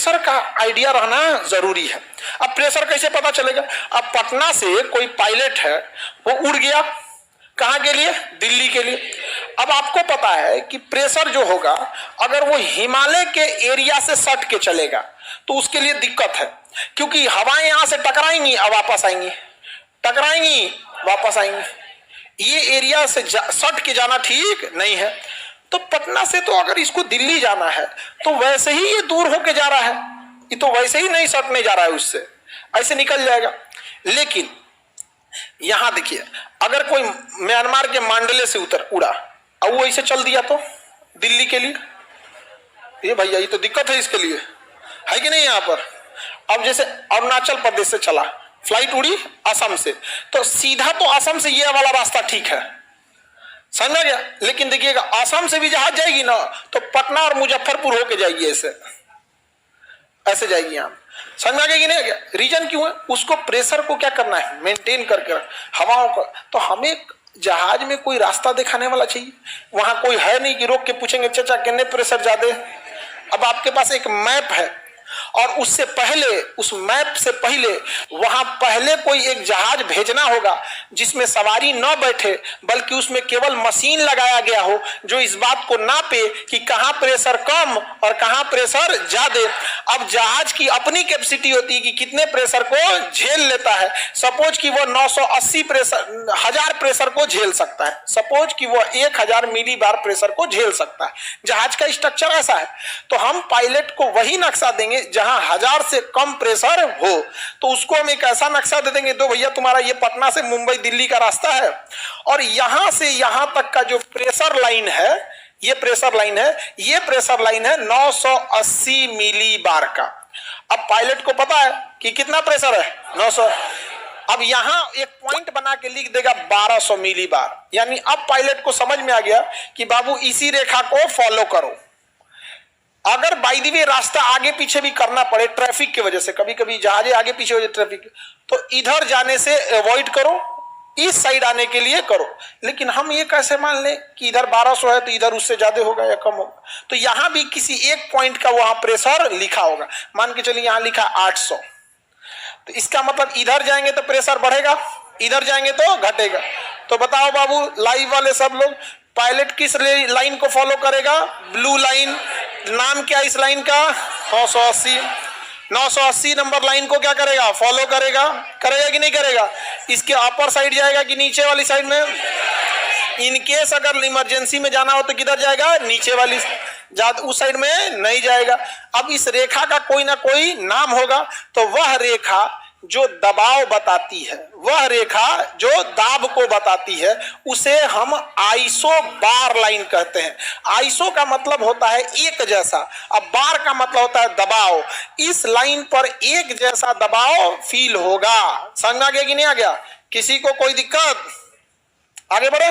Pressure का idea रहना जरूरी है। अब प्रेशर कैसे पता चलेगा? अब पटना से कोई पायलट है, वो उड़ गया कहाँ के लिए? दिल्ली के लिए। अब आपको पता है कि प्रेशर जो होगा, अगर वो हिमालय के एरिया से सट के चलेगा तो उसके लिए दिक्कत है, क्योंकि हवाएं यहां से टकराएंगी और वापस आएंगी, टकराएंगी वापस आएंगी। ये एरिया से सट के जाना ठीक नहीं है। तो पटना से तो अगर इसको दिल्ली जाना है तो वैसे ही ये दूर होके जा रहा है, ये तो वैसे ही नहीं सटने जा रहा है, उससे ऐसे निकल जाएगा। लेकिन यहां देखिए, अगर कोई म्यांमार के मांडले से उड़ा और वो ऐसे चल दिया तो दिल्ली के लिए, ये भैया ये तो दिक्कत है इसके लिए, है कि नहीं? यहां पर अब जैसे अरुणाचल प्रदेश से चला, फ्लाइट उड़ी असम से, तो सीधा तो असम से ये वाला रास्ता ठीक है, समझ गया। लेकिन देखिएगा असम से भी जहाज जाएगी ना तो पटना और मुजफ्फरपुर होके जाएगी, ऐसे जाएगी यहां, समझ में आ गया कि नहीं आ गया? रीजन क्यों है? उसको प्रेशर को क्या करना है? मेंटेन करके हवाओं का। तो हमें जहाज में कोई रास्ता दिखाने वाला चाहिए, वहां कोई है नहीं कि रोक के पूछेंगे चाचा कितने प्रेशर ज्यादा। अब आपके पास एक मैप है और उससे पहले, उस मैप से पहले वहां पहले कोई एक जहाज भेजना होगा जिसमें सवारी न बैठे, बल्कि उसमें केवल मशीन लगाया गया हो जो इस बात को नापे कि कहां प्रेशर कम और कहां प्रेशर ज्यादा। अब जहाज की अपनी कैपेसिटी होती है कि कितने प्रेशर को झेल लेता है। सपोज कि वो 980 प्रेशर, 1000 प्रेशर को झेल सकता है, सपोज कि वो 1000 मिली बार प्रेशर को झेल सकता है। जहाज का स्ट्रक्चर ऐसा है। तो हम पायलट को वही नक्शा देंगे जहां 1000 से कम प्रेशर हो, तो उसको हम एक ऐसा नक्शा दे देंगे, तो भैया तुम्हारा ये पटना से मुंबई दिल्ली का रास्ता है और यहां से यहां तक का जो प्रेशर लाइन है, ये प्रेशर लाइन है, ये प्रेशर लाइन है 980 मिली बार का। अब पायलट को पता है कि कितना प्रेशर है, 900। अब यहां एक पॉइंट बना के लिख देगा 1200 मिली बार, यानी अब पायलट को समझ में आ गया कि बाबू इसी रेखा को फॉलो करो। अगर बाय द वे रास्ता आगे पीछे भी करना पड़े ट्रैफिक की वजह से, कभी कभी जहाजें आगे पीछे हो जाए ट्रैफिक, तो इधर जाने से अवॉइड करो, इस साइड आने के लिए करो। लेकिन हम ये कैसे मान लें कि इधर 1200 है तो इधर उससे ज्यादा होगा या कम होगा? तो यहां भी किसी एक पॉइंट का वहां प्रेशर लिखा होगा, मान के चलिए यहां लिखा 800, तो इसका मतलब इधर जाएंगे तो प्रेशर बढ़ेगा, इधर जाएंगे तो घटेगा। तो बताओ बाबू लाइव वाले सब लोग, पायलट किस लाइन को फॉलो करेगा? Blue line. नाम क्या इस लाइन का? 980। 980 नंबर लाइन को क्या करेगा? फॉलो करेगा। करेगा कि नहीं करेगा? इसके अपर साइड जाएगा कि नीचे वाली साइड में? इनकेस अगर इमरजेंसी में जाना हो तो किधर जाएगा? नीचे वाली, उस साइड में नहीं जाएगा। अब इस रेखा का कोई ना कोई नाम होगा, तो वह रेखा जो दबाव बताती है, वह रेखा जो दाब को बताती है, उसे हम आइसो बार लाइन कहते हैं। आइसो का मतलब होता है एक जैसा, अब बार का मतलब होता है दबाव। इस लाइन पर एक जैसा दबाव फील होगा। समझ आ गया कि नहीं आ गया? किसी को कोई दिक्कत? आगे बढ़े।